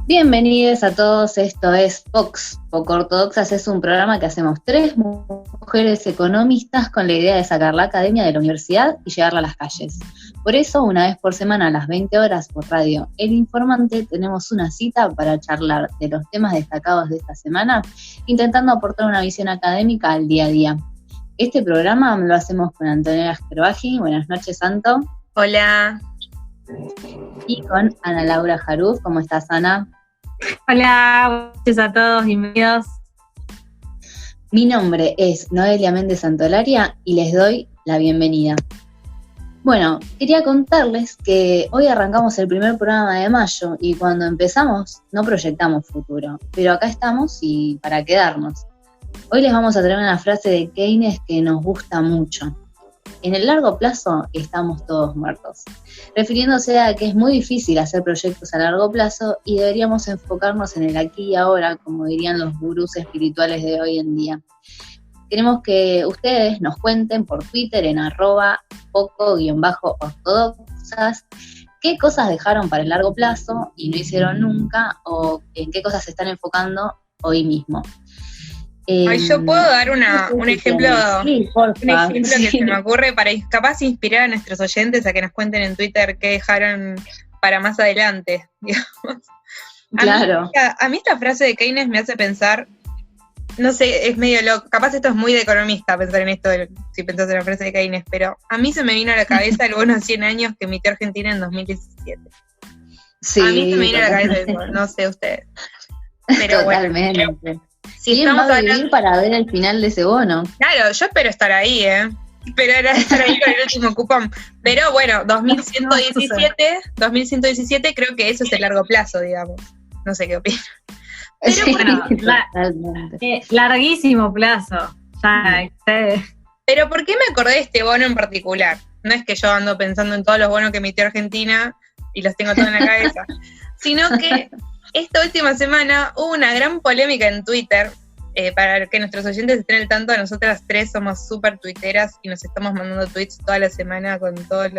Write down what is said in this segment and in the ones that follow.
Bienvenidos a todos, esto es Vox, Poco Ortodoxas, es un programa que hacemos tres mujeres economistas con la idea de sacar la academia de la universidad y llevarla a las calles. Por eso, una vez por semana a las 20 horas por radio El Informante, tenemos una cita para charlar de los temas destacados de esta semana, intentando aportar una visión académica al día a día. Este programa lo hacemos con Antonella Gerbaji. Buenas noches, Santo. Hola. Y con Ana Laura Jaruz. ¿Cómo estás, Ana? Hola, buenas noches a todos, bienvenidos. Mi nombre es Noelia Méndez Santolaria y les doy la bienvenida. Bueno, quería contarles que hoy arrancamos el primer programa de mayo y cuando empezamos no proyectamos futuro, pero acá estamos y para quedarnos. Hoy les vamos a traer una frase de Keynes que nos gusta mucho. En el largo plazo estamos todos muertos, refiriéndose a que es muy difícil hacer proyectos a largo plazo y deberíamos enfocarnos en el aquí y ahora, como dirían los gurús espirituales de hoy en día. Queremos que ustedes nos cuenten por Twitter en @poco_ortodoxas qué cosas dejaron para el largo plazo y no hicieron nunca, o en qué cosas se están enfocando hoy mismo. Yo puedo dar un ejemplo, sí, que se me ocurre para capaz inspirar a nuestros oyentes a que nos cuenten en Twitter qué dejaron para más adelante, digamos. Claro. A mí esta frase de Keynes me hace pensar, no sé, es medio loco, capaz esto es muy de economista pensar en esto, si pensás en la frase de Keynes, pero a mí se me vino a la cabeza el bono 100 años que emitió Argentina en 2017. Sí, a mí se me vino a la cabeza eso, no sé ustedes. Pero totalmente. Bueno, si ¿Quién estamos va a vivir para ver el final de ese bono? Claro, yo espero estar ahí, Pero era estar ahí con el último cupón. Pero bueno, 2117 creo que eso es el largo plazo, digamos. No sé qué opinan. Pero Sí, bueno, larguísimo plazo. Pero ¿por qué me acordé de este bono en particular? No es que yo ando pensando en todos los bonos que emitió Argentina y los tengo todos en la cabeza, sino que esta última semana hubo una gran polémica en Twitter, para que nuestros oyentes estén al tanto. Nosotras tres somos súper tuiteras y nos estamos mandando tweets toda la semana con todos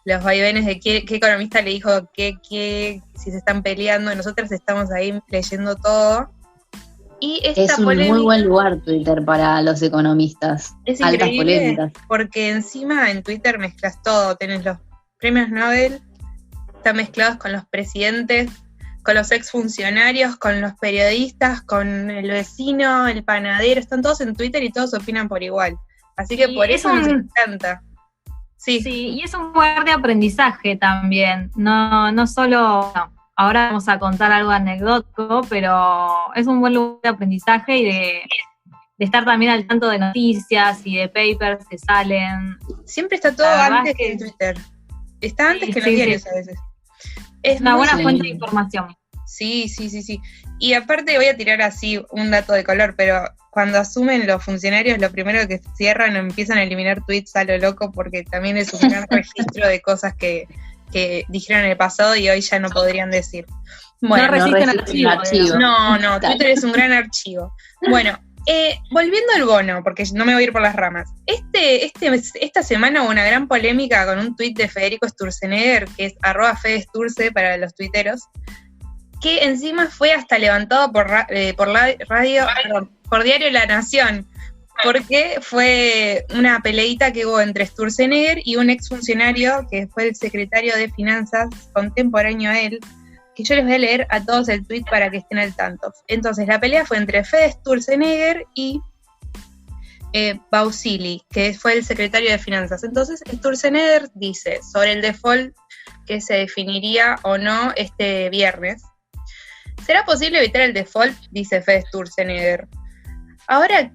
los vaivenes de qué economista le dijo qué, si se están peleando. Nosotras estamos ahí leyendo todo. Y esta es un polémica, muy buen lugar Twitter para los economistas. es Altas increíble, polémicas. porque encima en Twitter mezclas todo. Tenés los premios Nobel, están mezclados con los presidentes, con los exfuncionarios, con los periodistas, con el vecino, el panadero, están todos en Twitter y todos opinan por igual. Así que por eso nos encanta. Sí, y es un lugar de aprendizaje también. No solo, ahora vamos a contar algo anecdótico, pero es un buen lugar de aprendizaje y de estar también al tanto de noticias y de papers que salen. Siempre está todo antes que en Twitter. Está antes que en los diarios a veces. Es una buena fuente de información. Sí. Y aparte voy a tirar así un dato de color, pero cuando asumen los funcionarios, lo primero que cierran o empiezan a eliminar tweets a lo loco, porque también es un gran registro de cosas que dijeron en el pasado y hoy ya no podrían decir. Bueno, no resisten archivo. No, Twitter es un gran archivo. Bueno, volviendo al bono, porque no me voy a ir por las ramas. Esta semana hubo una gran polémica con un tuit de Federico Sturzenegger, que es @FedeSturce para los tuiteros, que encima fue hasta levantado por Diario La Nación, porque fue una peleita que hubo entre Sturzenegger y un exfuncionario que fue el secretario de Finanzas contemporáneo a él, que yo les voy a leer a todos el tweet para que estén al tanto. Entonces, la pelea fue entre Fede Sturzenegger y Bausili, que fue el secretario de Finanzas. Entonces, Sturzenegger dice sobre el default que se definiría o no este viernes. ¿Será posible evitar el default?, dice Fede Sturzenegger. Ahora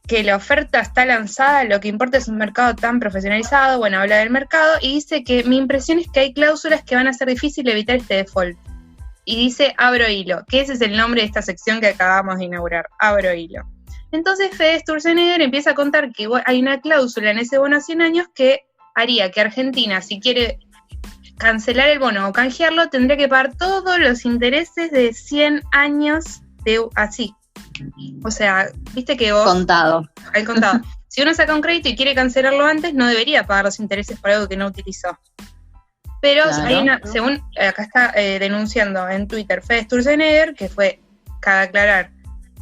que la oferta está lanzada, lo que importa es un mercado tan profesionalizado. Bueno, habla del mercado y dice que mi impresión es que hay cláusulas que van a hacer difícil evitar este default. Y dice abro hilo, que ese es el nombre de esta sección que acabamos de inaugurar, abro hilo. Entonces Fede Sturzenegger empieza a contar que hay una cláusula en ese bono a 100 años que haría que Argentina, si quiere cancelar el bono o canjearlo, tendría que pagar todos los intereses de 100 años así. O sea, viste que vos... Contado. Al contado. Si uno saca un crédito y quiere cancelarlo antes, no debería pagar los intereses por algo que no utilizó. Pero Claro. hay según acá está denunciando en Twitter Fede Sturzenegger, que fue, cabe aclarar,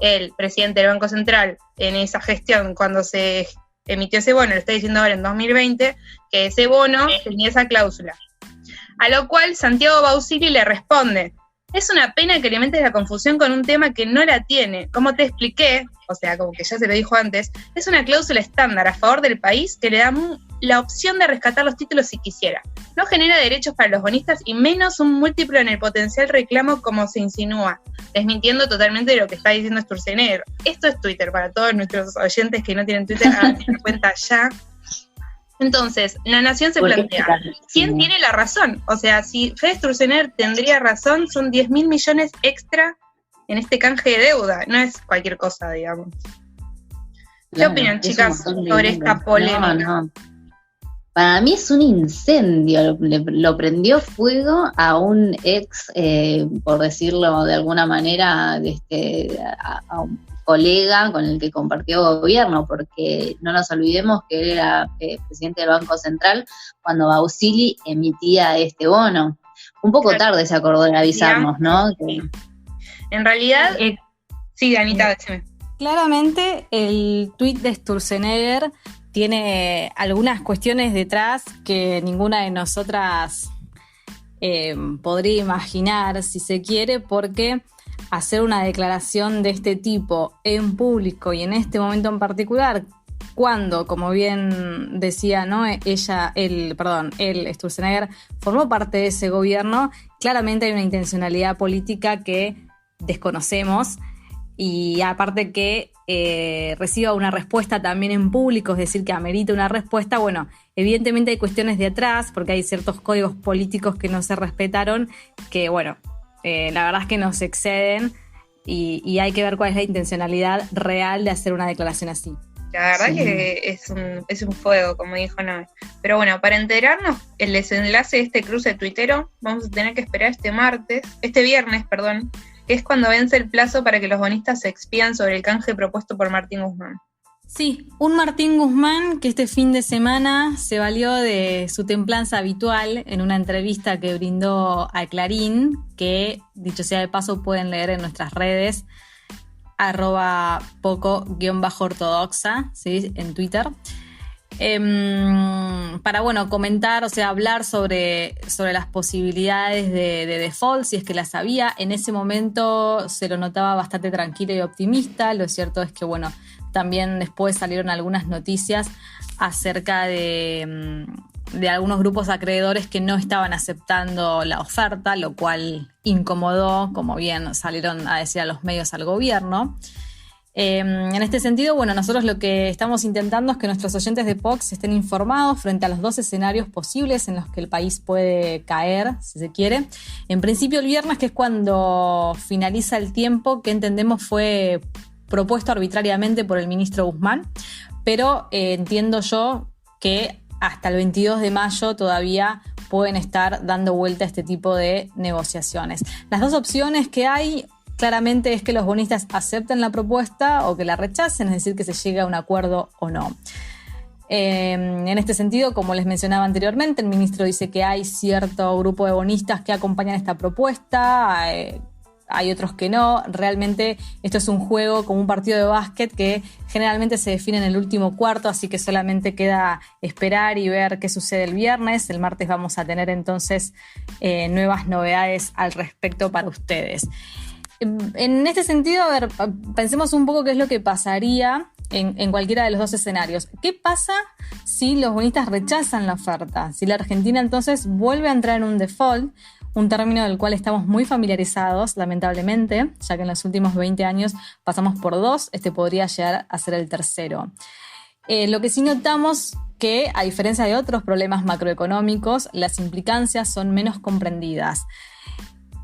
el presidente del Banco Central en esa gestión cuando se emitió ese bono, lo está diciendo ahora en 2020, que ese bono tenía esa cláusula. A lo cual Santiago Bausili le responde: es una pena que alimentes la confusión con un tema que no la tiene. Como te expliqué, o sea, como que ya se lo dijo antes, es una cláusula estándar a favor del país que le da la opción de rescatar los títulos si quisiera. No genera derechos para los bonistas y menos un múltiplo en el potencial reclamo como se insinúa, desmintiendo totalmente lo que está diciendo Sturzenegger. Esto es Twitter, para todos nuestros oyentes que no tienen Twitter, hagan cuenta ya. Entonces, La Nación se plantea, ¿quién tiene la razón? O sea, si Fede Sturzenegger tendría razón, son 10.000 millones extra en este canje de deuda, no es cualquier cosa, digamos. ¿Qué opinan, chicas, sobre esta polémica? No. Para mí es un incendio, lo prendió fuego a un ex, por decirlo de alguna manera, a un colega con el que compartió gobierno, porque no nos olvidemos que él era presidente del Banco Central cuando Bausili emitía este bono. Un poco tarde se acordó de avisarnos, ¿no? Sí. En realidad, sí, Anita, déjame. Claramente el tuit de Sturzenegger tiene algunas cuestiones detrás que ninguna de nosotras podría imaginar, si se quiere, porque hacer una declaración de este tipo en público y en este momento en particular, cuando, como bien decía, ¿no?, él, Sturzenegger, formó parte de ese gobierno, claramente hay una intencionalidad política que desconocemos, y aparte que reciba una respuesta también en público, es decir, que amerita una respuesta. Bueno, evidentemente hay cuestiones de atrás, porque hay ciertos códigos políticos que no se respetaron, que bueno, la verdad es que nos exceden, y hay que ver cuál es la intencionalidad real de hacer una declaración así. La verdad que es un fuego, como dijo Noé. Pero bueno, para enterarnos el desenlace de este cruce tuitero, vamos a tener que esperar este viernes, que es cuando vence el plazo para que los bonistas se expidan sobre el canje propuesto por Martín Guzmán. Sí, un Martín Guzmán que este fin de semana se valió de su templanza habitual en una entrevista que brindó a Clarín, que, dicho sea de paso, pueden leer en nuestras redes, @poco_ortodoxa, ¿sí?, en Twitter. Para, bueno, comentar, o sea, hablar sobre las posibilidades de default, si es que las había. En ese momento se lo notaba bastante tranquilo y optimista. Lo cierto es que, bueno, también después salieron algunas noticias acerca de algunos grupos acreedores que no estaban aceptando la oferta, lo cual incomodó, como bien salieron a decir a los medios, al gobierno. En este sentido, bueno, nosotros lo que estamos intentando es que nuestros oyentes de POX estén informados frente a los dos escenarios posibles en los que el país puede caer, si se quiere. En principio el viernes, que es cuando finaliza el tiempo que entendemos fue propuesto arbitrariamente por el ministro Guzmán, pero entiendo yo que hasta el 22 de mayo todavía pueden estar dando vuelta a este tipo de negociaciones. Las dos opciones que hay claramente es que los bonistas acepten la propuesta o que la rechacen, es decir, que se llegue a un acuerdo o no. En este sentido, como les mencionaba anteriormente, el ministro dice que hay cierto grupo de bonistas que acompañan esta propuesta, hay otros que no. Realmente esto es un juego como un partido de básquet que generalmente se define en el último cuarto, así que solamente queda esperar y ver qué sucede el viernes. El martes vamos a tener entonces nuevas novedades al respecto para ustedes. En este sentido, a ver, pensemos un poco qué es lo que pasaría en cualquiera de los dos escenarios. ¿Qué pasa si los bonistas rechazan la oferta? Si la Argentina entonces vuelve a entrar en un default, un término del cual estamos muy familiarizados, lamentablemente, ya que en los últimos 20 años pasamos por dos, este podría llegar a ser el tercero. Lo que sí notamos que, a diferencia de otros problemas macroeconómicos, las implicancias son menos comprendidas.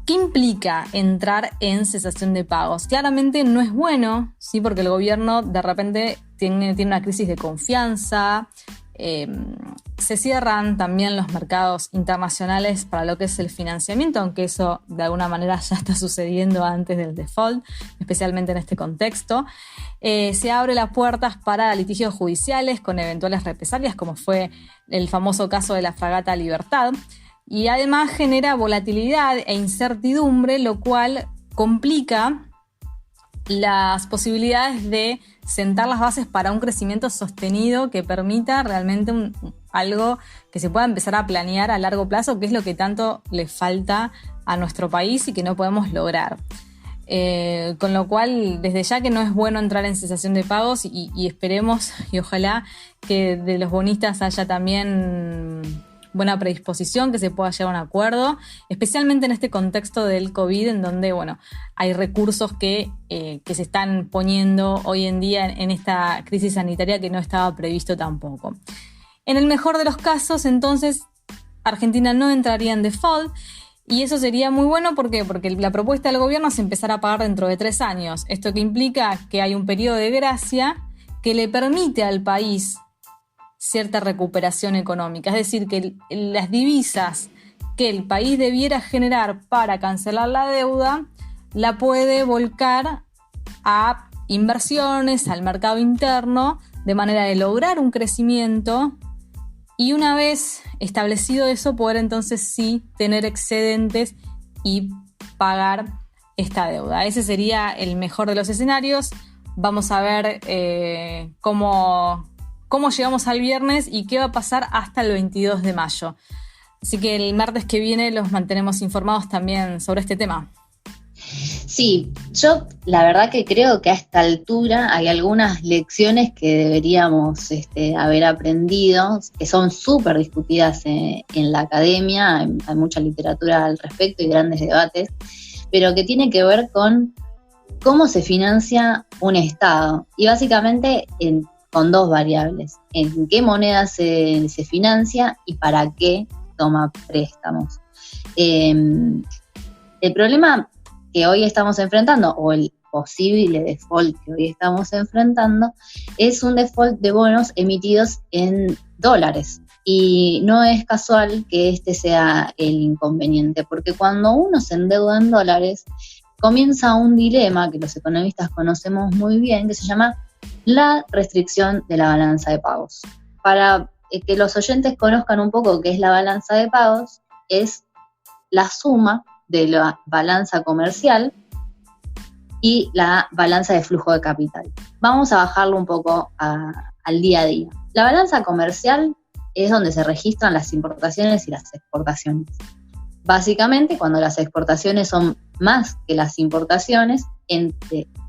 ¿Qué implica entrar en cesación de pagos? Claramente no es bueno, ¿sí?, porque el gobierno de repente tiene una crisis de confianza, se cierran también los mercados internacionales para lo que es el financiamiento, aunque eso de alguna manera ya está sucediendo antes del default, especialmente en este contexto. Se abre las puertas para litigios judiciales con eventuales represalias, como fue el famoso caso de la fragata Libertad. y además genera volatilidad e incertidumbre, lo cual complica las posibilidades de sentar las bases para un crecimiento sostenido que permita realmente algo que se pueda empezar a planear a largo plazo, que es lo que tanto le falta a nuestro país y que no podemos lograr. Con lo cual, desde ya que no es bueno entrar en cesación de pagos y esperemos y ojalá que de los bonistas haya también buena predisposición, que se pueda llegar a un acuerdo, especialmente en este contexto del COVID, en donde, bueno, hay recursos que se están poniendo hoy en día en esta crisis sanitaria que no estaba previsto tampoco. En el mejor de los casos, entonces, Argentina no entraría en default, y eso sería muy bueno, ¿por qué? Porque la propuesta del gobierno es empezar a pagar dentro de 3 años. Esto que implica que hay un periodo de gracia que le permite al país cierta recuperación económica. Es decir, que las divisas que el país debiera generar para cancelar la deuda, la puede volcar a inversiones, al mercado interno, de manera de lograr un crecimiento y una vez establecido eso, poder entonces sí tener excedentes y pagar esta deuda. Ese sería el mejor de los escenarios. Vamos a ver cómo llegamos al viernes y qué va a pasar hasta el 22 de mayo. Así que el martes que viene los mantenemos informados también sobre este tema. Sí, yo la verdad que creo que a esta altura hay algunas lecciones que deberíamos haber aprendido, que son súper discutidas en la academia, hay mucha literatura al respecto y grandes debates, pero que tiene que ver con cómo se financia un Estado, y básicamente con 2 variables: en qué moneda se financia y para qué toma préstamos. El problema que hoy estamos enfrentando, o el posible default que hoy estamos enfrentando, es un default de bonos emitidos en dólares. Y no es casual que este sea el inconveniente, porque cuando uno se endeuda en dólares, comienza un dilema que los economistas conocemos muy bien, que se llama la restricción de la balanza de pagos. Para que los oyentes conozcan un poco qué es la balanza de pagos, es la suma de la balanza comercial y la balanza de flujo de capital. Vamos a bajarlo un poco al día a día. La balanza comercial es donde se registran las importaciones y las exportaciones. Básicamente, cuando las exportaciones son más que las importaciones,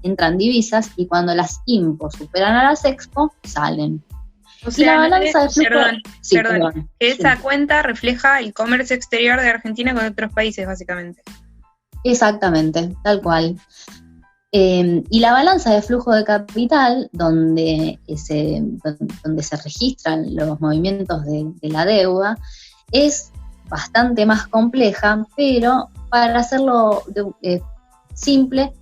entran divisas, y cuando las impos superan a las expo, salen. O sea, la balanza de flujo, perdón, que esa cuenta refleja el comercio exterior de Argentina con otros países, básicamente. Exactamente, tal cual. Y la balanza de flujo de capital, donde se registran los movimientos de la deuda, es bastante más compleja, pero para hacerlo simple,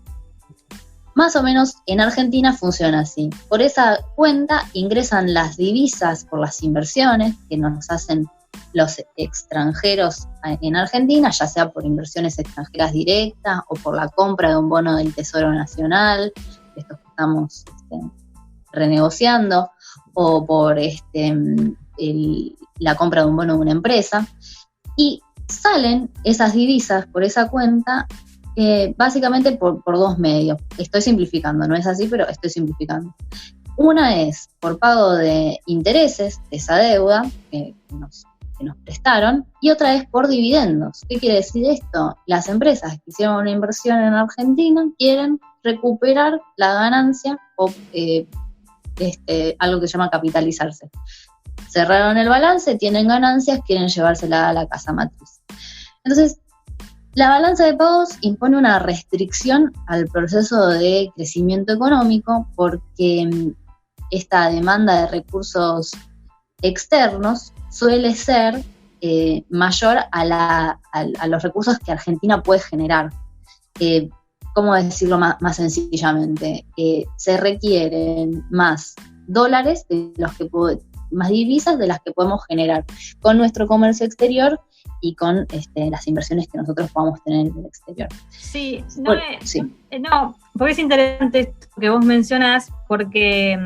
más o menos en Argentina funciona así. Por esa cuenta ingresan las divisas por las inversiones que nos hacen los extranjeros en Argentina, ya sea por inversiones extranjeras directas o por la compra de un bono del Tesoro Nacional, estos que estamos renegociando, o por la compra de un bono de una empresa. Y salen esas divisas por esa cuenta básicamente por 2 medios. Estoy simplificando, no es así, pero estoy simplificando. Una es por pago de intereses de esa deuda que nos prestaron, y otra es por dividendos. ¿Qué quiere decir esto? Las empresas que hicieron una inversión en Argentina quieren recuperar la ganancia o algo que se llama capitalizarse. Cerraron el balance, tienen ganancias, quieren llevársela a la casa matriz. Entonces, la balanza de pagos impone una restricción al proceso de crecimiento económico, porque esta demanda de recursos externos suele ser mayor a los recursos que Argentina puede generar. ¿Cómo decirlo más sencillamente? Se requieren más dólares de los que más divisas de las que podemos generar con nuestro comercio exterior y con las inversiones que nosotros podamos tener en el exterior. Sí, porque es interesante esto que vos mencionas, porque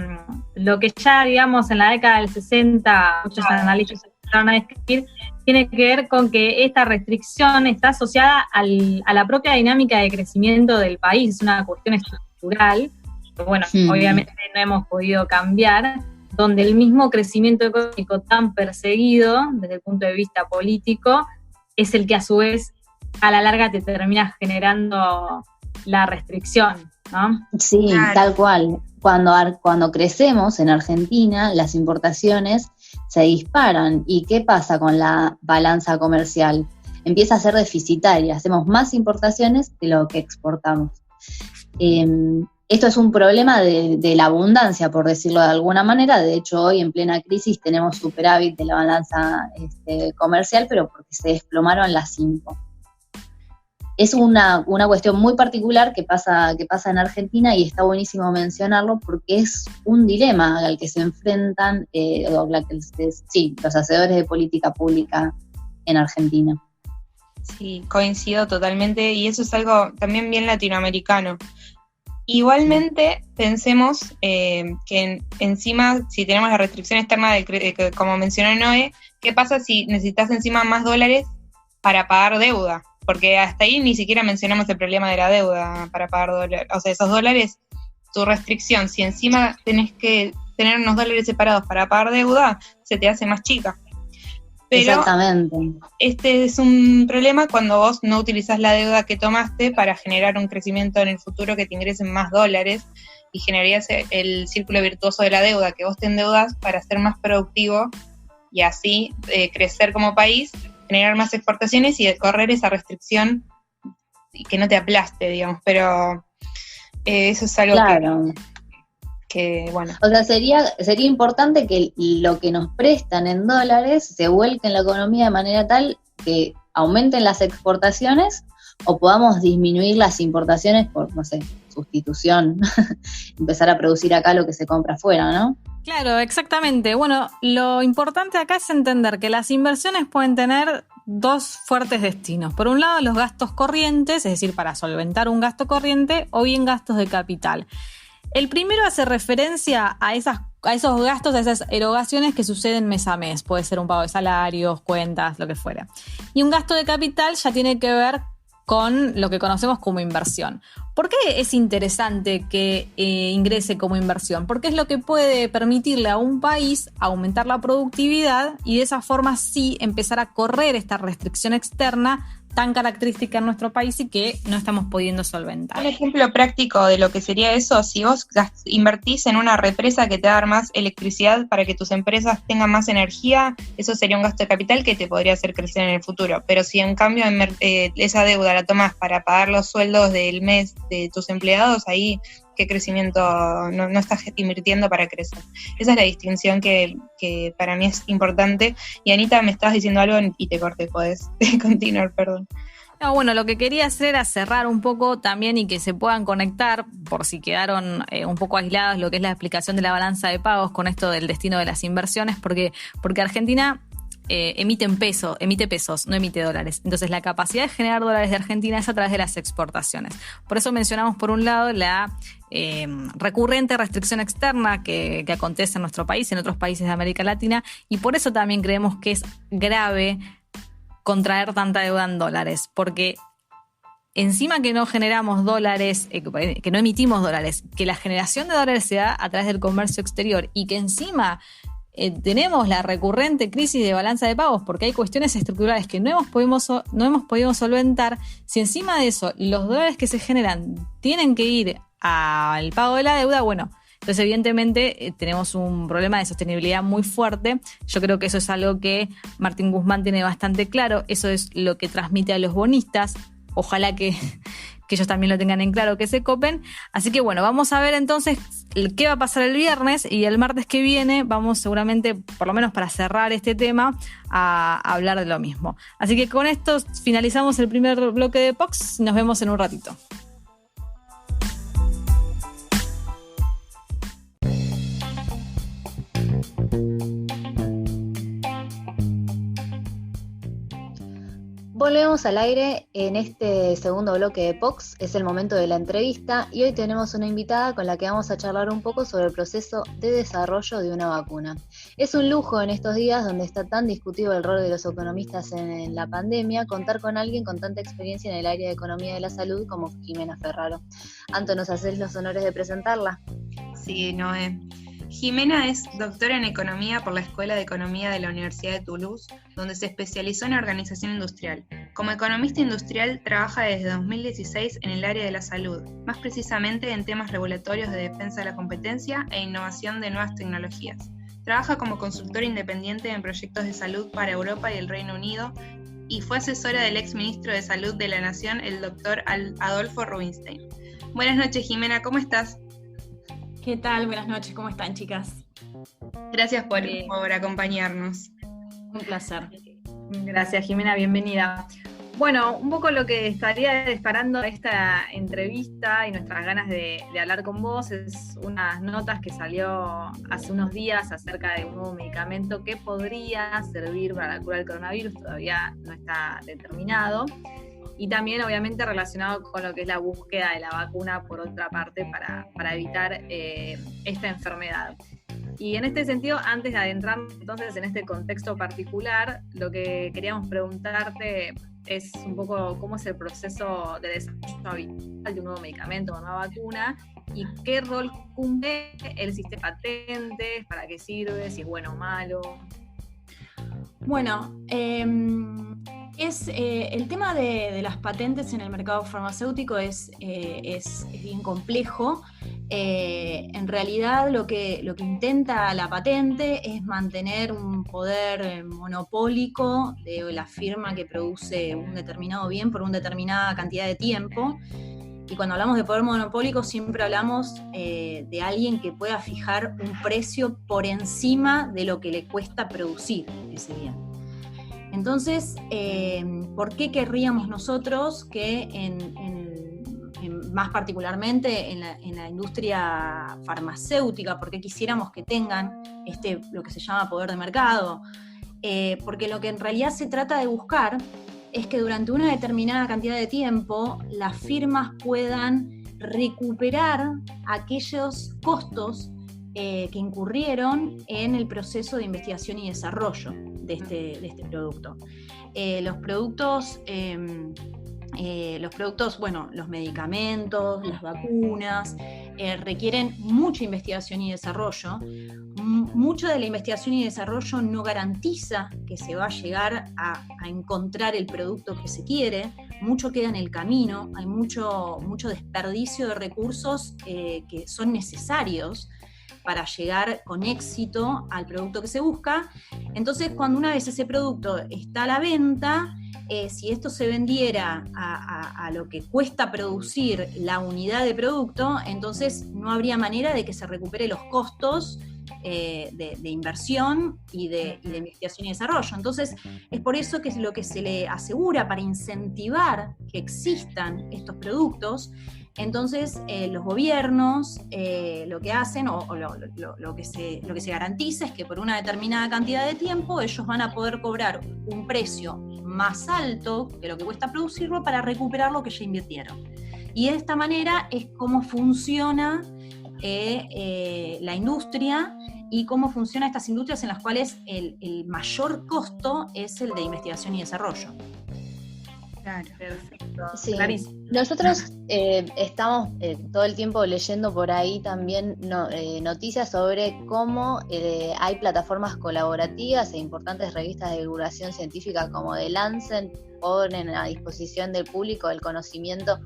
lo que ya, digamos, en la década del 60 muchos analistas van a describir, tiene que ver con que esta restricción está asociada a la propia dinámica de crecimiento del país, es una cuestión estructural, que bueno, obviamente no hemos podido cambiar, donde el mismo crecimiento económico tan perseguido desde el punto de vista político es el que a su vez a la larga te termina generando la restricción, ¿no? Sí, Claro. tal cual. Cuando crecemos en Argentina, las importaciones se disparan. ¿Y qué pasa con la balanza comercial? Empieza a ser deficitaria. Hacemos más importaciones de lo que exportamos. Esto es un problema de la abundancia, por decirlo de alguna manera. De hecho, hoy en plena crisis tenemos superávit de la balanza comercial, pero porque se desplomaron las 5. Es una cuestión muy particular que pasa en Argentina, y está buenísimo mencionarlo porque es un dilema al que se enfrentan los hacedores de política pública en Argentina. Sí, coincido totalmente, y eso es algo también bien latinoamericano. Igualmente, pensemos que encima, si tenemos la restricción externa, como mencionó Noé, ¿qué pasa si necesitas encima más dólares para pagar deuda? Porque hasta ahí ni siquiera mencionamos el problema de la deuda para pagar dólares. O sea, esos dólares, tu restricción, si encima tenés que tener unos dólares separados para pagar deuda, se te hace más chica. Pero Exactamente. este es un problema cuando vos no utilizás la deuda que tomaste para generar un crecimiento en el futuro que te ingresen más dólares, y generarías el círculo virtuoso de la deuda, que vos te endeudas para ser más productivo y así crecer como país, generar más exportaciones y correr esa restricción y que no te aplaste, digamos. Pero eso es algo Claro. que bueno. O sea, sería importante que lo que nos prestan en dólares se vuelque en la economía de manera tal que aumenten las exportaciones o podamos disminuir las importaciones por, no sé, sustitución, empezar a producir acá lo que se compra afuera, ¿no? Claro, exactamente. Bueno, lo importante acá es entender que las inversiones pueden tener dos fuertes destinos. Por un lado, los gastos corrientes, es decir, para solventar un gasto corriente, o bien gastos de capital. El primero hace referencia a esos gastos, a esas erogaciones que suceden mes a mes. Puede ser un pago de salarios, cuentas, lo que fuera. Y un gasto de capital ya tiene que ver con lo que conocemos como inversión. ¿Por qué es interesante que ingrese como inversión? Porque es lo que puede permitirle a un país aumentar la productividad y de esa forma sí empezar a correr esta restricción externa tan característica en nuestro país y que no estamos pudiendo solventar. Un ejemplo práctico de lo que sería eso, si vos invertís en una represa que te va a dar más electricidad para que tus empresas tengan más energía, eso sería un gasto de capital que te podría hacer crecer en el futuro. Pero si en cambio esa deuda la tomás para pagar los sueldos del mes de tus empleados, ahí qué crecimiento no estás invirtiendo para crecer. Esa es la distinción que para mí es importante. Y Anita, me estabas diciendo algo y te corté, podés continuar, perdón. No, bueno, lo que quería hacer era cerrar un poco también y que se puedan conectar, por si quedaron un poco aislados, lo que es la explicación de la balanza de pagos con esto del destino de las inversiones, porque Argentina emite pesos, no emite dólares. Entonces la capacidad de generar dólares de Argentina es a través de las exportaciones. Por eso mencionamos por un lado la recurrente restricción externa que acontece en nuestro país, en otros países de América Latina, y por eso también creemos que es grave contraer tanta deuda en dólares, porque encima que no generamos dólares, que no emitimos dólares, que la generación de dólares se da a través del comercio exterior y que encima tenemos la recurrente crisis de balanza de pagos porque hay cuestiones estructurales que no hemos podido solventar. Si encima de eso los dólares que se generan tienen que ir al pago de la deuda, bueno, entonces evidentemente tenemos un problema de sostenibilidad muy fuerte. Yo creo que eso es algo que Martín Guzmán tiene bastante claro, eso es lo que transmite a los bonistas. Ojalá que ellos también lo tengan en claro, que se copen. Así que bueno, vamos a ver entonces qué va a pasar el viernes, y el martes que viene vamos seguramente, por lo menos para cerrar este tema, a hablar de lo mismo. Así que con esto finalizamos el primer bloque de POX. Nos vemos en un ratito. Volvemos al aire en este segundo bloque de POX, es el momento de la entrevista y hoy tenemos una invitada con la que vamos a charlar un poco sobre el proceso de desarrollo de una vacuna. Es un lujo en estos días donde está tan discutido el rol de los economistas en la pandemia, contar con alguien con tanta experiencia en el área de economía de la salud como Jimena Ferraro. Anto, ¿nos haces los honores de presentarla? Sí, Noé. Jimena es doctora en Economía por la Escuela de Economía de la Universidad de Toulouse, donde se especializó en organización industrial. Como economista industrial, trabaja desde 2016 en el área de la salud, más precisamente en temas regulatorios de defensa de la competencia e innovación de nuevas tecnologías. Trabaja como consultora independiente en proyectos de salud para Europa y el Reino Unido y fue asesora del ex ministro de Salud de la Nación, el doctor Adolfo Rubinstein. Buenas noches, Jimena, ¿cómo estás? ¿Qué tal? Buenas noches, ¿cómo están, chicas? Gracias por acompañarnos. Un placer. Gracias, Jimena, bienvenida. Bueno, un poco lo que estaría disparando esta entrevista y nuestras ganas de hablar con vos es unas notas que salió hace unos días acerca de un nuevo medicamento que podría servir para la cura del coronavirus, todavía no está determinado. Y también, obviamente, relacionado con lo que es la búsqueda de la vacuna, por otra parte, para evitar esta enfermedad. Y en este sentido, antes de adentrarnos entonces en este contexto particular, lo que queríamos preguntarte es un poco cómo es el proceso de desarrollo habitual de un nuevo medicamento o una nueva vacuna y qué rol cumple el sistema de patentes, para qué sirve, si es bueno o malo. Bueno, el tema de las patentes en el mercado farmacéutico es bien complejo. En realidad lo que intenta la patente es mantener un poder monopólico de la firma que produce un determinado bien por una determinada cantidad de tiempo. Y cuando hablamos de poder monopólico siempre hablamos de alguien que pueda fijar un precio por encima de lo que le cuesta producir ese bien. Entonces, ¿por qué querríamos nosotros que más particularmente en la industria farmacéutica, por qué quisiéramos que tengan lo que se llama poder de mercado? Porque lo que en realidad se trata de buscar es que durante una determinada cantidad de tiempo las firmas puedan recuperar aquellos costos que incurrieron en el proceso de investigación y desarrollo de este producto. Los productos, bueno, los medicamentos, las vacunas, requieren mucha investigación y desarrollo. Mucho de la investigación y desarrollo no garantiza que se va a llegar a encontrar el producto que se quiere, mucho queda en el camino, hay mucho desperdicio de recursos que son necesarios para llegar con éxito al producto que se busca. Entonces, cuando una vez ese producto está a la venta, si esto se vendiera a lo que cuesta producir la unidad de producto, entonces no habría manera de que se recupere los costos de inversión y de investigación y desarrollo. Entonces, es por eso que lo que se le asegura para incentivar que existan estos productos. Entonces, los gobiernos lo que hacen, o lo que se garantiza es que por una determinada cantidad de tiempo ellos van a poder cobrar un precio más alto que lo que cuesta producirlo para recuperar lo que ya invirtieron. Y de esta manera es cómo funciona la industria y cómo funcionan estas industrias en las cuales el mayor costo es el de investigación y desarrollo. Claro. Perfecto. Sí. Clarísimo. Nosotros estamos todo el tiempo leyendo por ahí también noticias sobre cómo hay plataformas colaborativas e importantes revistas de divulgación científica como The Lancet ponen a disposición del público el conocimiento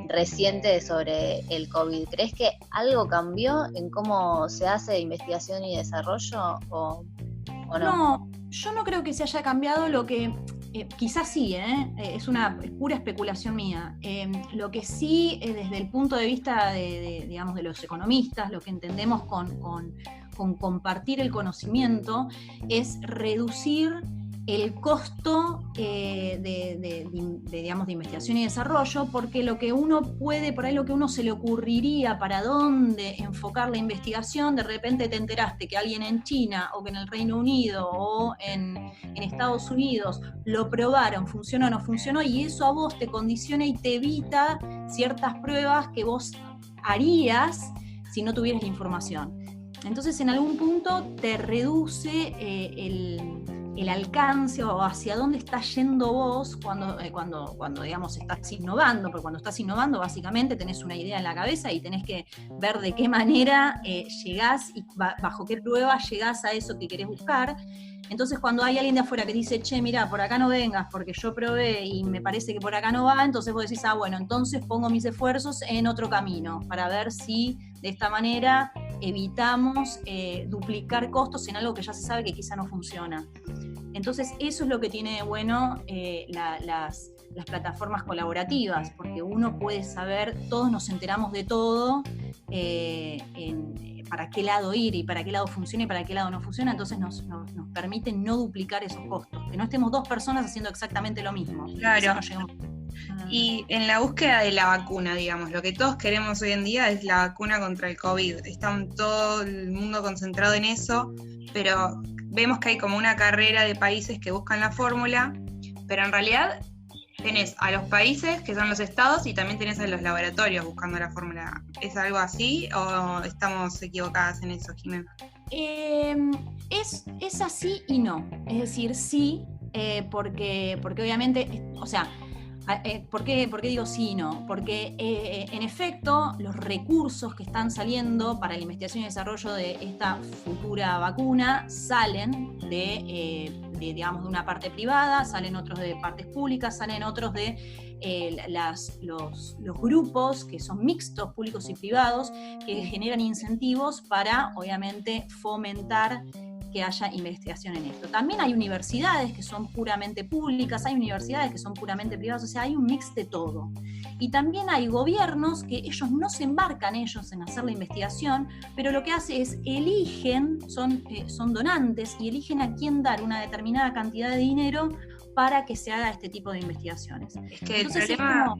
reciente sobre el COVID. ¿Crees que algo cambió en cómo se hace investigación y desarrollo o no? No, yo no creo que se haya cambiado. Lo que quizás sí, es pura especulación mía. Lo que sí, desde el punto de vista digamos, de los economistas, lo que entendemos con compartir el conocimiento es reducir el costo digamos, de investigación y desarrollo, porque lo que uno puede, por ahí lo que uno se le ocurriría para dónde enfocar la investigación, de repente te enteraste que alguien en China o que en el Reino Unido o en en Estados Unidos, lo probaron, funcionó o no funcionó, y eso a vos te condiciona y te evita ciertas pruebas que vos harías si no tuvieras la información. Entonces, en algún punto te reduce el alcance o hacia dónde estás yendo vos cuando digamos, estás innovando, porque cuando estás innovando, básicamente tenés una idea en la cabeza y tenés que ver de qué manera llegás y bajo qué pruebas llegás a eso que querés buscar. Entonces, cuando hay alguien de afuera que dice, che, mirá, por acá no vengas porque yo probé y me parece que por acá no va, entonces vos decís, bueno, entonces pongo mis esfuerzos en otro camino para ver si de esta manera evitamos duplicar costos en algo que ya se sabe que quizá no funciona. Entonces, eso es lo que tiene de bueno las plataformas colaborativas, porque uno puede saber, todos nos enteramos de todo, para qué lado ir y para qué lado funciona y para qué lado no funciona, entonces nos permite no duplicar esos costos, que no estemos dos personas haciendo exactamente lo mismo. Claro. Y en la búsqueda de la vacuna, digamos, lo que todos queremos hoy en día es la vacuna contra el COVID. Está todo el mundo concentrado en eso, pero vemos que hay como una carrera de países que buscan la fórmula, pero en realidad tenés a los países, que son los estados, y también tenés a los laboratorios buscando la fórmula. ¿Es algo así o estamos equivocadas en eso, Jimena? Es así y no. Es decir, sí, porque obviamente, o sea, ¿por qué digo sí y no? Porque en efecto los recursos que están saliendo para la investigación y desarrollo de esta futura vacuna salen digamos, de una parte privada, salen otros de partes públicas, salen otros de los grupos que son mixtos, públicos y privados, que generan incentivos para, obviamente, fomentar que haya investigación en esto. También hay universidades que son puramente públicas, hay universidades que son puramente privadas, o sea, hay un mix de todo. Y también hay gobiernos que ellos no se embarcan ellos en hacer la investigación, pero lo que hace es eligen, son donantes, y eligen a quién dar una determinada cantidad de dinero para que se haga este tipo de investigaciones. Es que entonces, el problema,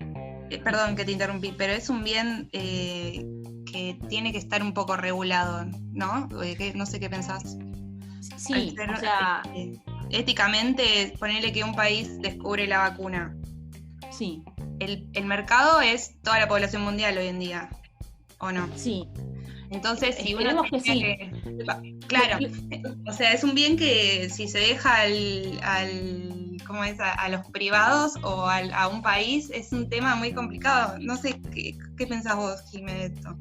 perdón que te interrumpí, pero es un bien que tiene que estar un poco regulado, ¿no? No sé qué pensás. Sí, o sea, éticamente, ponerle que un país descubre la vacuna. Sí. El mercado es toda la población mundial hoy en día, ¿o no? Sí. Entonces, si uno que sí. Claro, o sea, es un bien que si se deja ¿cómo es? A los privados o a un país, es un tema muy complicado. No sé, ¿qué pensás vos, Jimé, de esto?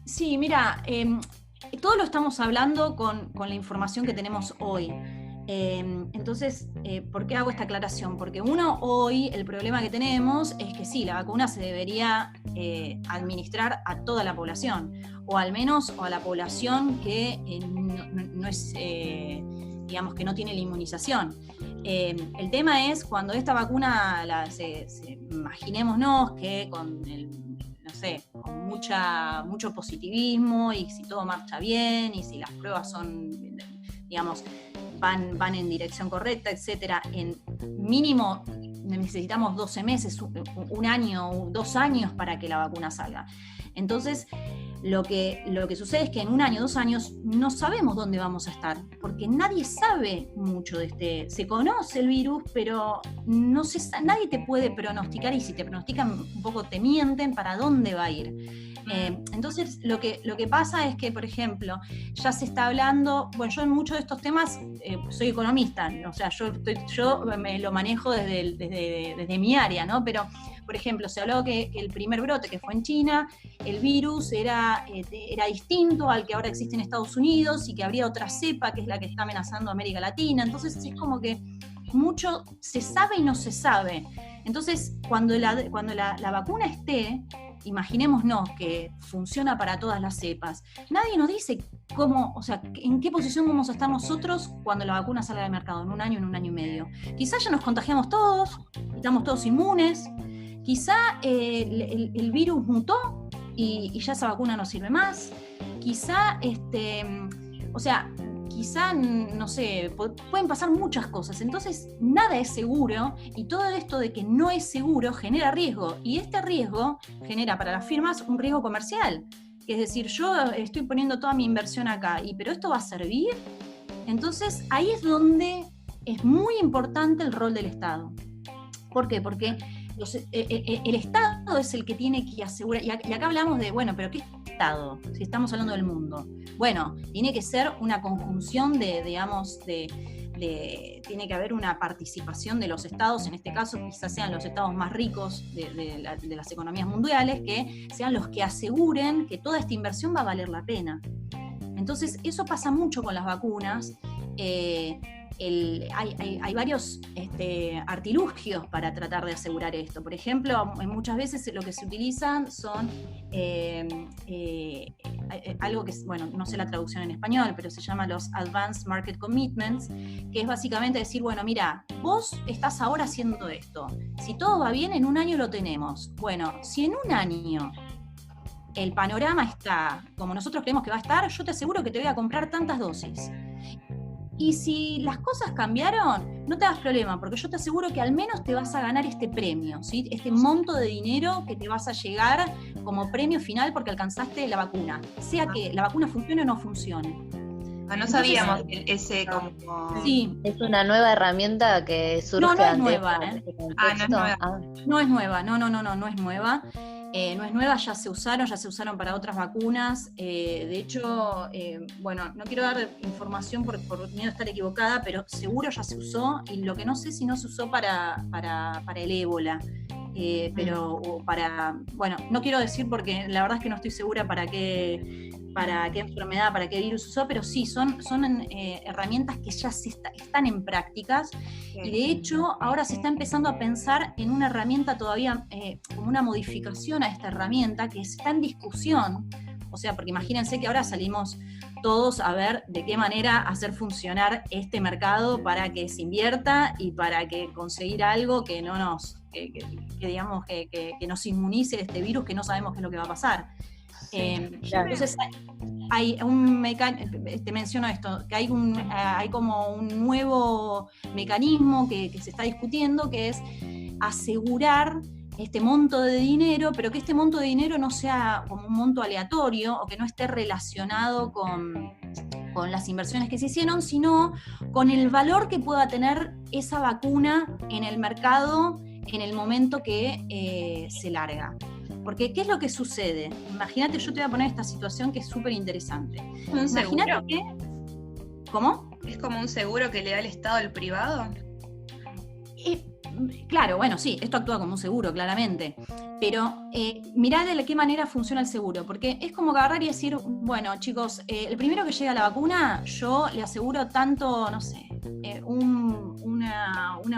Sí, mira, todo lo estamos hablando con la información que tenemos hoy. Entonces, ¿por qué hago esta aclaración? Porque hoy el problema que tenemos es que sí, la vacuna se debería administrar a toda la población, o al menos a la población que no es, digamos, que no tiene la inmunización. El tema es cuando esta vacuna, imaginémonos que con con mucho positivismo, y si todo marcha bien, y si las pruebas son, digamos, van en dirección correcta, etcétera, en mínimo necesitamos 12 meses, un año, 2 años para que la vacuna salga. Entonces, lo que sucede es que en 1 año, 2 años, no sabemos dónde vamos a estar, porque nadie sabe mucho de se conoce el virus, pero nadie te puede pronosticar, y si te pronostican un poco te mienten para dónde va a ir. Entonces, lo que pasa es que, por ejemplo, ya se está hablando, bueno, yo en muchos de estos temas soy economista, o sea, yo me lo manejo desde mi área, ¿no? Pero, por ejemplo, se habló que el primer brote que fue en China, el virus era distinto al que ahora existe en Estados Unidos, y que habría otra cepa que es la que está amenazando a América Latina. Entonces, es como que mucho se sabe y no se sabe. Entonces, cuando la vacuna esté, imaginémonos que funciona para todas las cepas, nadie nos dice cómo, o sea, en qué posición vamos a estar nosotros cuando la vacuna salga al mercado, en 1 año, en 1 año y medio. Quizás ya nos contagiamos todos, estamos todos inmunes, quizá el virus mutó y ya esa vacuna no sirve más, quizá, quizá, no sé, pueden pasar muchas cosas. Entonces, nada es seguro, y todo esto de que no es seguro genera riesgo, y este riesgo genera para las firmas un riesgo comercial. Es decir, yo estoy poniendo toda mi inversión acá, pero ¿esto va a servir? Entonces, ahí es donde es muy importante el rol del Estado. ¿Por qué? Porque el Estado es el que tiene que asegurar, y acá hablamos de, bueno, pero ¿qué Estado? Si estamos hablando del mundo. Bueno, tiene que ser una conjunción tiene que haber una participación de los estados, en este caso quizás sean los estados más ricos de las economías mundiales, que sean los que aseguren que toda esta inversión va a valer la pena. Entonces, eso pasa mucho con las vacunas. Hay varios artilugios para tratar de asegurar esto. Por ejemplo, muchas veces lo que se utilizan son algo que, bueno, no sé la traducción en español, pero se llama los Advanced Market Commitments, que es básicamente decir, bueno, mira, vos estás ahora haciendo esto. Si todo va bien, en un año lo tenemos. Bueno, si en un año el panorama está como nosotros creemos que va a estar, yo te aseguro que te voy a comprar tantas dosis. Y si las cosas cambiaron, no te hagas problema, porque yo te aseguro que al menos te vas a ganar este premio, ¿sí? Este monto de dinero que te vas a llegar como premio final porque alcanzaste la vacuna, sea que la vacuna funcione o no funcione. No sabíamos ese como... Sí. Es una nueva herramienta que surge. No es ante nueva, este contexto. no es nueva. No es nueva, no es nueva. No es nueva, ya se usaron para otras vacunas. De hecho, bueno, no quiero dar información por miedo a estar equivocada, pero seguro ya se usó, y lo que no sé si no se usó para el ébola. Pero bueno, no quiero decir porque la verdad es que no estoy segura para qué enfermedad, para qué virus usó, pero sí, son herramientas que ya están en prácticas, y de hecho ahora se está empezando a pensar en una herramienta todavía, como una modificación a esta herramienta que está en discusión. O sea, porque imagínense que ahora salimos todos a ver de qué manera hacer funcionar este mercado para que se invierta y para que conseguir algo que no nos, digamos, que nos inmunice de este virus que no sabemos qué es lo que va a pasar. Claro. Entonces hay un te menciono esto, que hay como un nuevo mecanismo que se está discutiendo, que es asegurar este monto de dinero, pero que este monto de dinero no sea como un monto aleatorio o que no esté relacionado con las inversiones que se hicieron, sino con el valor que pueda tener esa vacuna en el mercado en el momento que se larga. Porque, ¿qué es lo que sucede? Imagínate, yo te voy a poner esta situación que es súper interesante. Imagínate que... ¿Cómo? ¿Es como un seguro que le da el Estado al privado? Claro, bueno, sí, esto actúa como un seguro, claramente. Pero mirá de qué manera funciona el seguro, porque es como agarrar y decir, bueno, chicos, el primero que llega a la vacuna, yo le aseguro tanto, no sé, un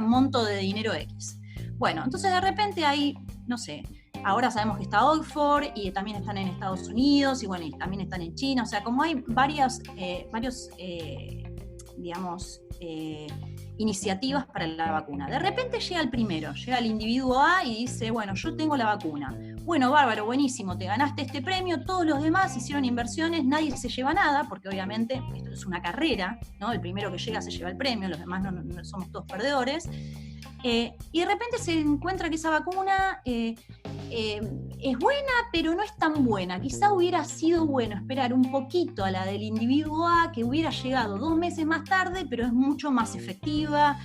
monto de dinero X. Bueno, entonces de repente hay, no sé, ahora sabemos que está Oxford y también están en Estados Unidos y bueno, y también están en China, o sea, como hay varios digamos, iniciativas para la vacuna. De repente llega el primero, llega el individuo A y dice, bueno, yo tengo la vacuna. Bueno, bárbaro, buenísimo, te ganaste este premio, todos los demás hicieron inversiones, nadie se lleva nada, porque obviamente esto es una carrera, ¿no? El primero que llega se lleva el premio, los demás no somos todos perdedores. Y de repente se encuentra que esa vacuna es buena, pero no es tan buena. Quizá hubiera sido bueno esperar un poquito a la del individuo A, que hubiera llegado 2 meses más tarde, pero es mucho más efectiva,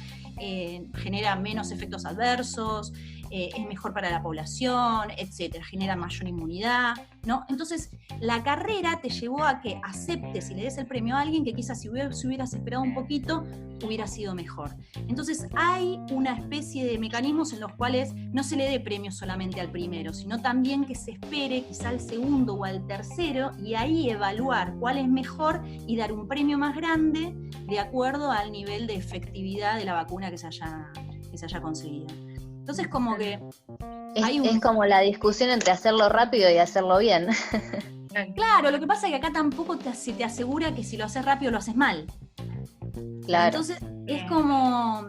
genera menos efectos adversos, es mejor para la población, etcétera, genera mayor inmunidad, ¿no? Entonces, la carrera te llevó a que aceptes y le des el premio a alguien que quizás si hubieras esperado un poquito, hubiera sido mejor. Entonces, hay una especie de mecanismos en los cuales no se le dé premio solamente al primero, sino también que se espere quizá al segundo o al tercero y ahí evaluar cuál es mejor y dar un premio más grande de acuerdo al nivel de efectividad de la vacuna que se haya conseguido. Entonces, como que es como la discusión entre hacerlo rápido y hacerlo bien. Claro, lo que pasa es que acá tampoco se te asegura que si lo haces rápido lo haces mal. Claro. Entonces, es como...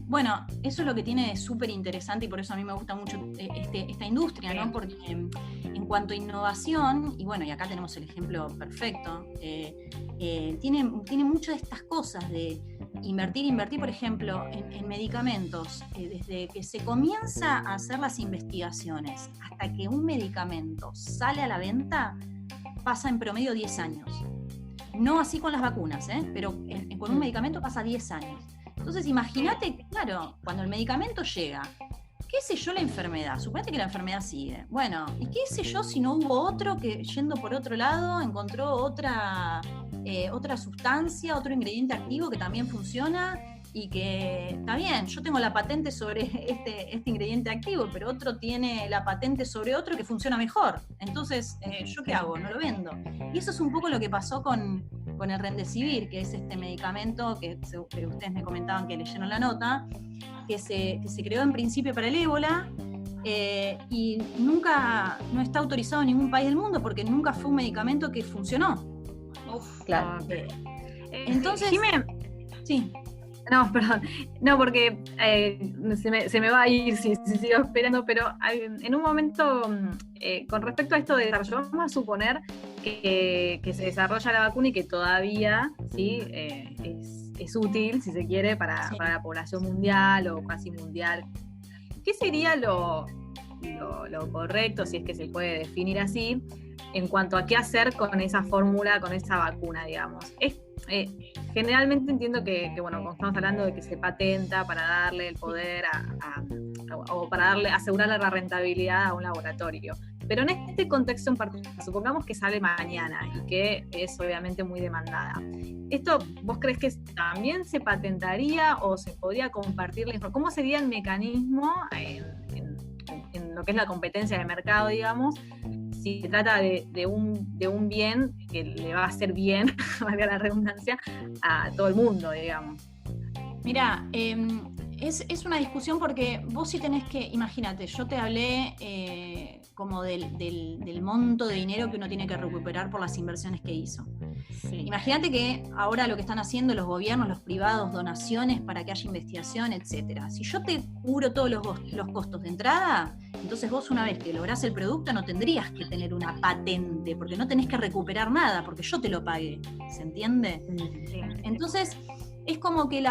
bueno, eso es lo que tiene de súper interesante y por eso a mí me gusta mucho esta industria, ¿no? Porque en cuanto a innovación, y bueno, y acá tenemos el ejemplo perfecto, tiene muchas de estas cosas de invertir, por ejemplo, en medicamentos. Desde que se comienza a hacer las investigaciones hasta que un medicamento sale a la venta, pasa en promedio 10 años. No así con las vacunas, pero con un medicamento pasa 10 años. Entonces imagínate, claro, cuando el medicamento llega, qué sé yo la enfermedad, suponete que la enfermedad sigue, bueno, y qué sé yo si no hubo otro que yendo por otro lado encontró otra sustancia, otro ingrediente activo que también funciona y que está bien, yo tengo la patente sobre este ingrediente activo, pero otro tiene la patente sobre otro que funciona mejor. Entonces, ¿yo qué hago? No lo vendo. Y eso es un poco lo que pasó con el Remdesivir, que es este medicamento que ustedes me comentaban que leyeron la nota, que se creó en principio para el ébola, y nunca no está autorizado en ningún país del mundo porque nunca fue un medicamento que funcionó. Claro. Entonces, Jimé, sí. no, perdón, no, porque se me va a ir si sigo esperando, pero en un momento, con respecto a esto de desarrollo, vamos a suponer que se desarrolla la vacuna y que todavía ¿sí? Es útil, si se quiere, para la población mundial o casi mundial. ¿Qué sería lo correcto, si es que se puede definir así, en cuanto a qué hacer con esa fórmula, con esa vacuna, digamos? Generalmente entiendo que, bueno, como estamos hablando de que se patenta para darle el poder o para asegurarle la rentabilidad a un laboratorio. Pero en este contexto en particular, supongamos que sale mañana y que es obviamente muy demandada. ¿Esto vos crees que también se patentaría o se podría compartir la información? ¿Cómo sería el mecanismo en lo que es la competencia de mercado, digamos, si se trata de un bien que le va a hacer bien, valga la redundancia, a todo el mundo, digamos? Mira, es una discusión porque vos sí tenés que, imagínate, yo te hablé como del monto de dinero que uno tiene que recuperar por las inversiones que hizo. Sí. Imagínate que ahora lo que están haciendo los gobiernos, los privados, donaciones para que haya investigación, etcétera. Si yo te cubro todos los costos de entrada, entonces vos una vez que lográs el producto no tendrías que tener una patente, porque no tenés que recuperar nada, porque yo te lo pagué, ¿se entiende? Sí. Entonces, es como que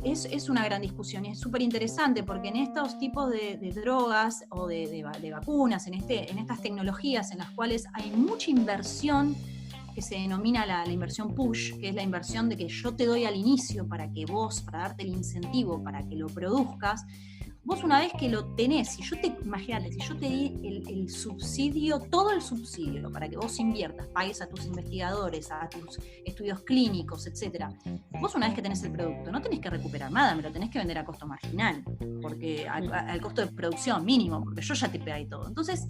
es una gran discusión y es súper interesante porque en estos tipos de drogas o de vacunas, en estas tecnologías en las cuales hay mucha inversión que se denomina la inversión push, que es la inversión de que yo te doy al inicio para darte el incentivo para que lo produzcas. Vos una vez que lo tenés, imagínate, si yo te di el subsidio, todo el subsidio para que vos inviertas, pagues a tus investigadores, a tus estudios clínicos, etcétera, vos una vez que tenés el producto, no tenés que recuperar nada, me lo tenés que vender a costo marginal, porque al costo de producción mínimo, porque yo ya te pegué todo. Entonces,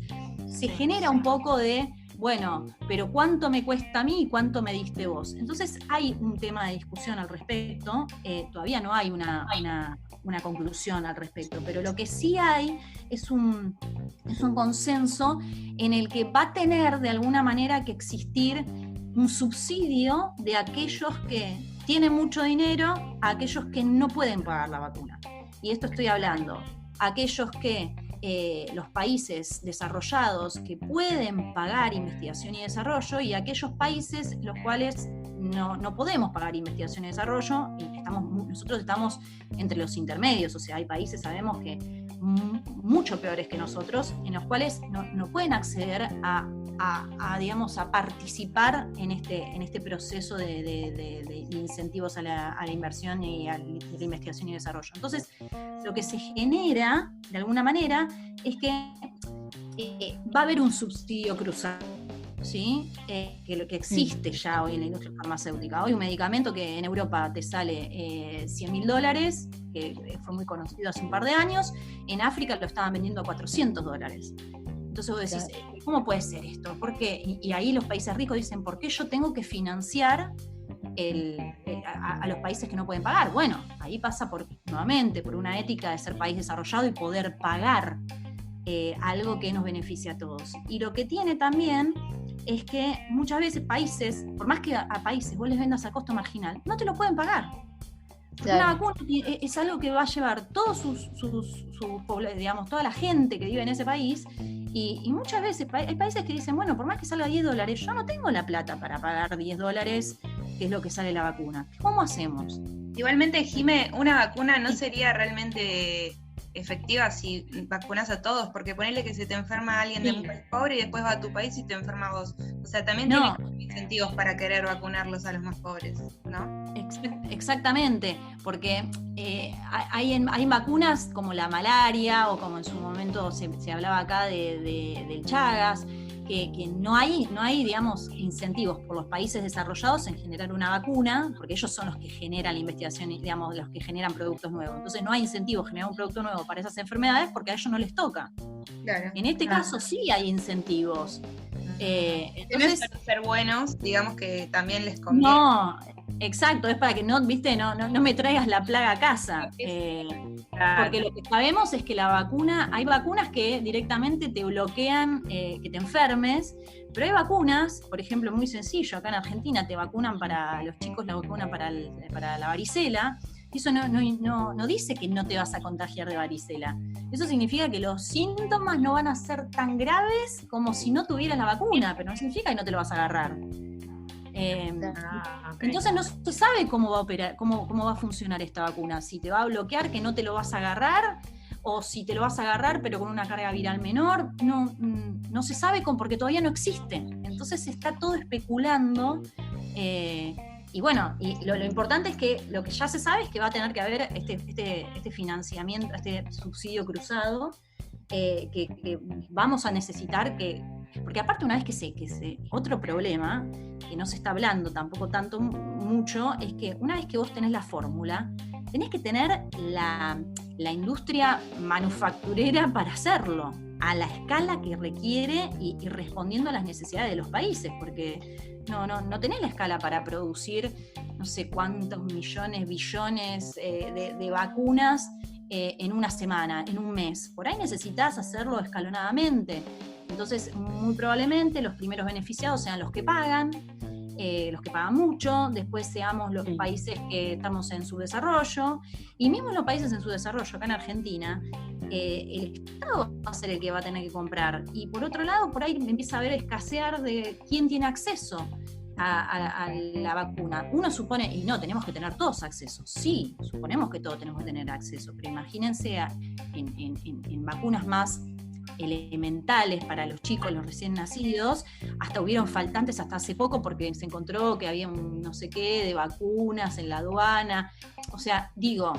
se genera un poco de, bueno, pero ¿cuánto me cuesta a mí y cuánto me diste vos? Entonces hay un tema de discusión al respecto, todavía no hay una conclusión al respecto, pero lo que sí hay es un consenso en el que va a tener de alguna manera que existir un subsidio de aquellos que tienen mucho dinero a aquellos que no pueden pagar la vacuna. Y esto estoy hablando, aquellos que los países desarrollados que pueden pagar investigación y desarrollo y aquellos países los cuales no podemos pagar investigación y desarrollo y nosotros estamos entre los intermedios, o sea, hay países, sabemos que mucho peores que nosotros, en los cuales no pueden acceder digamos, a participar en este proceso de incentivos a la inversión y a la investigación y desarrollo. Entonces, lo que se genera, de alguna manera, es que va a haber un subsidio cruzado, ¿sí? Que lo que existe ya hoy en la industria farmacéutica. Hoy un medicamento que en Europa te sale $100.000, que fue muy conocido hace un par de años, en África lo estaban vendiendo a $400. Entonces vos decís, ¿cómo puede ser esto? ¿Por qué? Y ahí los países ricos dicen, ¿por qué yo tengo que financiar a los países que no pueden pagar? Bueno, ahí pasa nuevamente por una ética de ser país desarrollado y poder pagar algo que nos beneficia a todos. Y lo que tiene también es que muchas veces países, por más que a países vos les vendas a costo marginal, no te lo pueden pagar. Claro. Una vacuna es algo que va a llevar todos digamos, toda la gente que vive en ese país, y muchas veces hay países que dicen, bueno, por más que salga $10, yo no tengo la plata para pagar $10, que es lo que sale la vacuna. ¿Cómo hacemos? Igualmente, Jimé, una vacuna no sería realmente efectiva si vacunas a todos, porque ponele que se te enferma alguien de un país pobre y después va a tu país y te enferma a vos. O sea, también tiene incentivos para querer vacunarlos a los más pobres, ¿no? Exactamente, porque hay vacunas como la malaria o como en su momento se hablaba acá del Chagas, que no hay, digamos, incentivos por los países desarrollados en generar una vacuna, porque ellos son los que generan la investigación, digamos, los que generan productos nuevos. Entonces no hay incentivos generar un producto nuevo para esas enfermedades porque a ellos no les toca. Claro. En este caso sí hay incentivos. Entonces, para ser buenos, digamos que también les conviene. No, exacto, es para que no me traigas la plaga a casa. Porque lo que sabemos es que hay vacunas que directamente te bloquean que te enfermes, pero hay vacunas, por ejemplo, muy sencillo, acá en Argentina te vacunan para los chicos, la vacuna para la varicela. Eso no dice que no te vas a contagiar de varicela. Eso significa que los síntomas no van a ser tan graves como si no tuvieras la vacuna, pero no significa que no te lo vas a agarrar. Okay. Entonces no se sabe cómo va a operar, cómo va a funcionar esta vacuna, si te va a bloquear que no te lo vas a agarrar, o si te lo vas a agarrar pero con una carga viral menor, no se sabe porque todavía no existe. Entonces se está todo especulando. Y bueno, y lo importante es que lo que ya se sabe es que va a tener que haber este financiamiento, este subsidio cruzado, que vamos a necesitar porque aparte una vez que otro problema, que no se está hablando tampoco tanto mucho, es que una vez que vos tenés la fórmula, tenés que tener la industria manufacturera para hacerlo, a la escala que requiere y respondiendo a las necesidades de los países, porque no tenés la escala para producir no sé cuántos millones, billones de vacunas en una semana, en un mes. Por ahí necesitas hacerlo escalonadamente. Entonces, muy probablemente los primeros beneficiados sean los que pagan mucho, después seamos los países que estamos en subdesarrollo, y mismo los países en subdesarrollo, acá en Argentina, el Estado va a ser el que va a tener que comprar. Y por otro lado, por ahí empieza a haber escasear de quién tiene acceso a la vacuna. Uno supone, y no, tenemos que tener todos acceso. Sí, suponemos que todos tenemos que tener acceso, pero imagínense en vacunas más elementales para los chicos, los recién nacidos, hasta hubieron faltantes hasta hace poco porque se encontró que había un no sé qué de vacunas en la aduana. O sea, digo,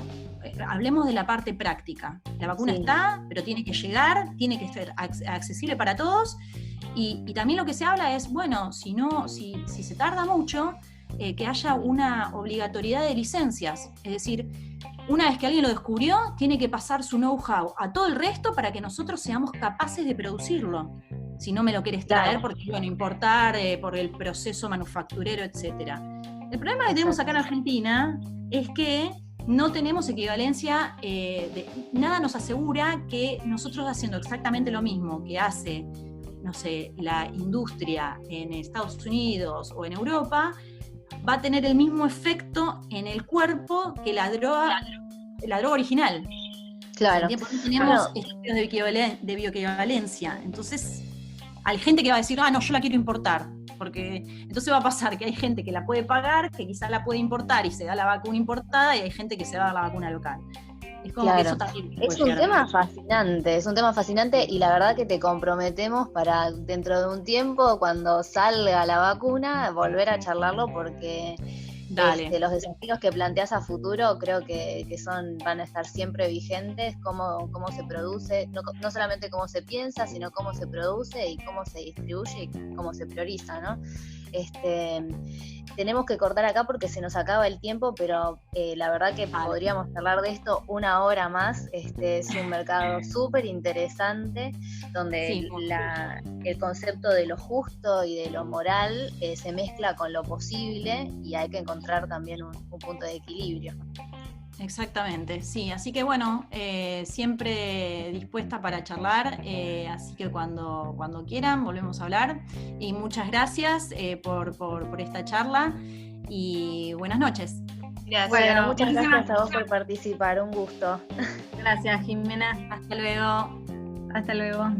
hablemos de la parte práctica. La vacuna está, pero tiene que llegar, tiene que ser accesible para todos, y también lo que se habla es, bueno, si se tarda mucho, que haya una obligatoriedad de licencias, es decir, una vez que alguien lo descubrió, tiene que pasar su know-how a todo el resto para que nosotros seamos capaces de producirlo. Si no me lo quieres traer, porque bueno, importar por el proceso manufacturero, etcétera. El problema que tenemos acá en Argentina es que no tenemos equivalencia, nada nos asegura que nosotros haciendo exactamente lo mismo que hace, no sé, la industria en Estados Unidos o en Europa, va a tener el mismo efecto en el cuerpo que la droga original. Claro. Tenemos estudios de bioequivalencia. Entonces, hay gente que va a decir, no, yo la quiero importar. Porque entonces va a pasar que hay gente que la puede pagar, que quizás la puede importar y se da la vacuna importada, y hay gente que se va a dar la vacuna local. Es como que eso también es un tema fascinante, y la verdad que te comprometemos para dentro de un tiempo, cuando salga la vacuna, volver a charlarlo, porque los desafíos que planteas a futuro creo que van a estar siempre vigentes, cómo se produce, no solamente cómo se piensa, sino cómo se produce y cómo se distribuye y cómo se prioriza, ¿no? Tenemos que cortar acá porque se nos acaba el tiempo, pero la verdad que podríamos hablar de esto una hora más. Es un mercado súper interesante, donde el concepto de lo justo y de lo moral se mezcla con lo posible, y hay que encontrar también un punto de equilibrio. Exactamente, sí, así que bueno, siempre dispuesta para charlar, así que cuando quieran volvemos a hablar, y muchas gracias por esta charla, y buenas noches. Gracias. Bueno, muchas gracias a vos por participar, un gusto. Gracias, Jimena. Hasta luego. Hasta luego.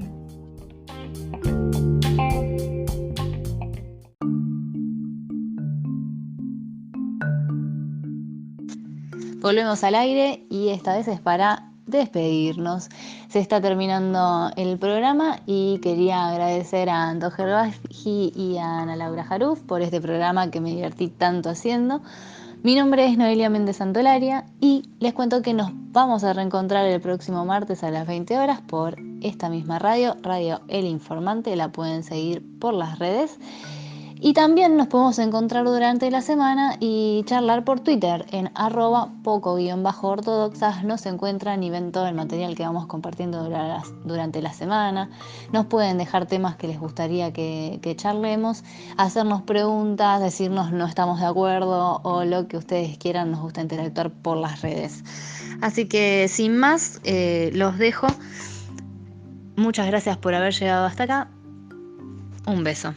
Volvemos al aire, y esta vez es para despedirnos. Se está terminando el programa y quería agradecer a Anto Gerbaji y a Ana Laura Jaruf por este programa que me divertí tanto haciendo. Mi nombre es Noelia Méndez Santolaria y les cuento que nos vamos a reencontrar el próximo martes a las 20 horas por esta misma radio, Radio El Informante. La pueden seguir por las redes. Y también nos podemos encontrar durante la semana y charlar por Twitter en @poco_ortodoxas. Nos encuentran y ven todo el material que vamos compartiendo durante la semana. Nos pueden dejar temas que les gustaría que charlemos, hacernos preguntas, decirnos no estamos de acuerdo o lo que ustedes quieran. Nos gusta interactuar por las redes. Así que sin más, los dejo. Muchas gracias por haber llegado hasta acá. Un beso.